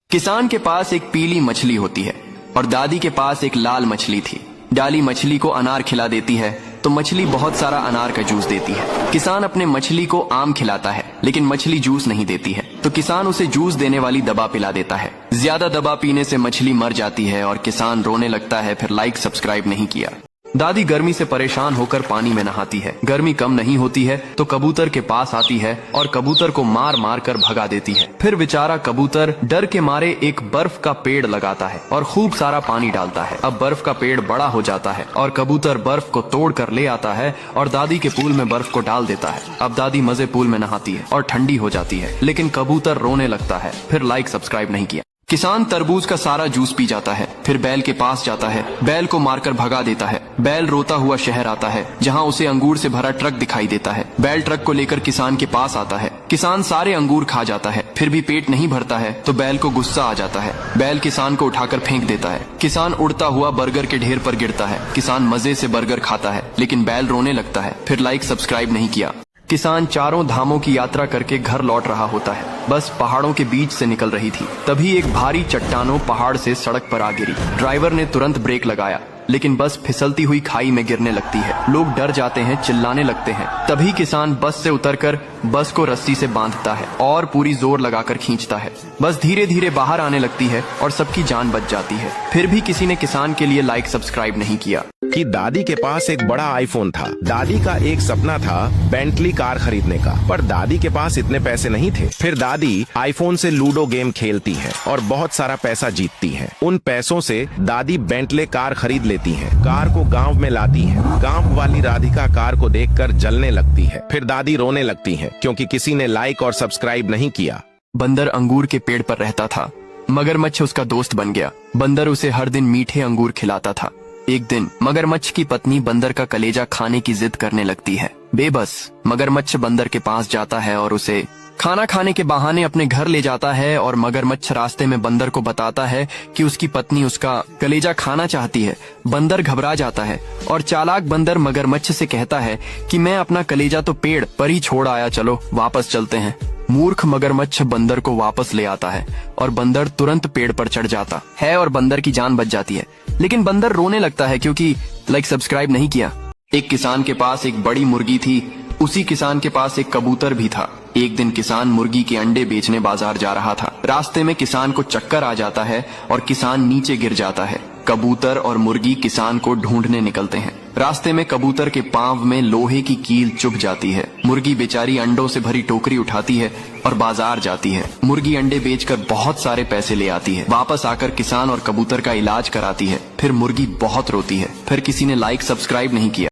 किसान के पास एक पीली मछली होती है और दादी के पास एक लाल मछली थी। डाली मछली को अनार खिला देती है तो मछली बहुत सारा अनार का जूस देती है। किसान अपने मछली को आम खिलाता है लेकिन मछली जूस नहीं देती है तो किसान उसे जूस देने वाली दवा पिला देता है। ज्यादा दवा पीने से मछली मर जाती है और किसान रोने लगता है। फिर लाइक सब्सक्राइब नहीं किया। दादी गर्मी से परेशान होकर पानी में नहाती है। गर्मी कम नहीं होती है तो कबूतर के पास आती है और कबूतर को मार मार कर भगा देती है। फिर बेचारा कबूतर डर के मारे एक बर्फ का पेड़ लगाता है और खूब सारा पानी डालता है। अब बर्फ का पेड़ बड़ा हो जाता है और कबूतर बर्फ को तोड़ कर ले आता है और दादी के पूल में बर्फ को डाल देता है। अब दादी मजे पूल में नहाती है और ठंडी हो जाती है लेकिन कबूतर रोने लगता है। फिर लाइक सब्सक्राइब नहीं किया। किसान तरबूज का सारा जूस पी जाता है। फिर बैल के पास जाता है, बैल को मारकर भगा देता है। बैल रोता हुआ शहर आता है जहां उसे अंगूर से भरा ट्रक दिखाई देता है। बैल ट्रक को लेकर किसान के पास आता है। किसान सारे अंगूर खा जाता है फिर भी पेट नहीं भरता है तो बैल को गुस्सा आ जाता है। बैल किसान को उठाकर फेंक देता है। किसान उड़ता हुआ बर्गर के ढेर पर गिरता है। किसान मजे से बर्गर खाता है लेकिन बैल रोने लगता है। फिर लाइक सब्सक्राइब नहीं किया। किसान चारों धामों की यात्रा करके घर लौट रहा होता है। बस पहाड़ों के बीच से निकल रही थी। तभी एक भारी चट्टानों पहाड़ से सड़क पर आ गिरी। ड्राइवर ने तुरंत ब्रेक लगाया लेकिन बस फिसलती हुई खाई में गिरने लगती है। लोग डर जाते हैं, चिल्लाने लगते हैं। तभी किसान बस से उतरकर बस को रस्सी से बांधता है और पूरी जोर लगाकर खींचता है। बस धीरे धीरे बाहर आने लगती है और सबकी जान बच जाती है। फिर भी किसी ने किसान के लिए लाइक सब्सक्राइब नहीं किया। कि दादी के पास एक बड़ा आईफोन था। दादी का एक सपना था बेंटली कार खरीदने का, पर दादी के पास इतने पैसे नहीं थे। फिर दादी आईफोन से लूडो गेम खेलती है और बहुत सारा पैसा जीतती है। उन पैसों से दादी बेंटले कार खरीद लेती है। कार को गांव में लाती है। गांव वाली राधिका कार को देखकर जलने लगती है। फिर दादी रोने लगती है क्योंकि किसी ने लाइक और सब्सक्राइब नहीं किया। बंदर अंगूर के पेड़ पर रहता था। मगरमच्छ उसका दोस्त बन गया। बंदर उसे हर दिन मीठे अंगूर खिलाता था। एक दिन मगरमच्छ की पत्नी बंदर का कलेजा खाने की जिद करने लगती है। बेबस मगरमच्छ बंदर के पास जाता है और उसे खाना खाने के बहाने अपने घर ले जाता है और मगरमच्छ रास्ते में बंदर को बताता है कि उसकी पत्नी उसका कलेजा खाना चाहती है। बंदर घबरा जाता है और चालाक बंदर मगरमच्छ से कहता है कि मैं अपना कलेजा तो पेड़ पर ही छोड़ आया, चलो वापस चलते हैं। मूर्ख मगरमच्छ बंदर को वापस ले आता है और बंदर तुरंत पेड़ पर चढ़ जाता है और बंदर की जान बच जाती है। लेकिन बंदर रोने लगता है क्योंकि लाइक सब्सक्राइब नहीं किया। एक किसान के पास एक बड़ी मुर्गी थी। उसी किसान के पास एक कबूतर भी था। एक दिन किसान मुर्गी के अंडे बेचने बाजार जा रहा था। रास्ते में किसान को चक्कर आ जाता है और किसान नीचे गिर जाता है। कबूतर और मुर्गी किसान को ढूंढने निकलते हैं। रास्ते में कबूतर के पांव में लोहे की कील चुभ जाती है। मुर्गी बेचारी अंडों से भरी टोकरी उठाती है और बाजार जाती है। मुर्गी अंडे बेचकर बहुत सारे पैसे ले आती है। वापस आकर किसान और कबूतर का इलाज कराती है। फिर मुर्गी बहुत रोती है। फिर किसी ने लाइक सब्सक्राइब नहीं किया।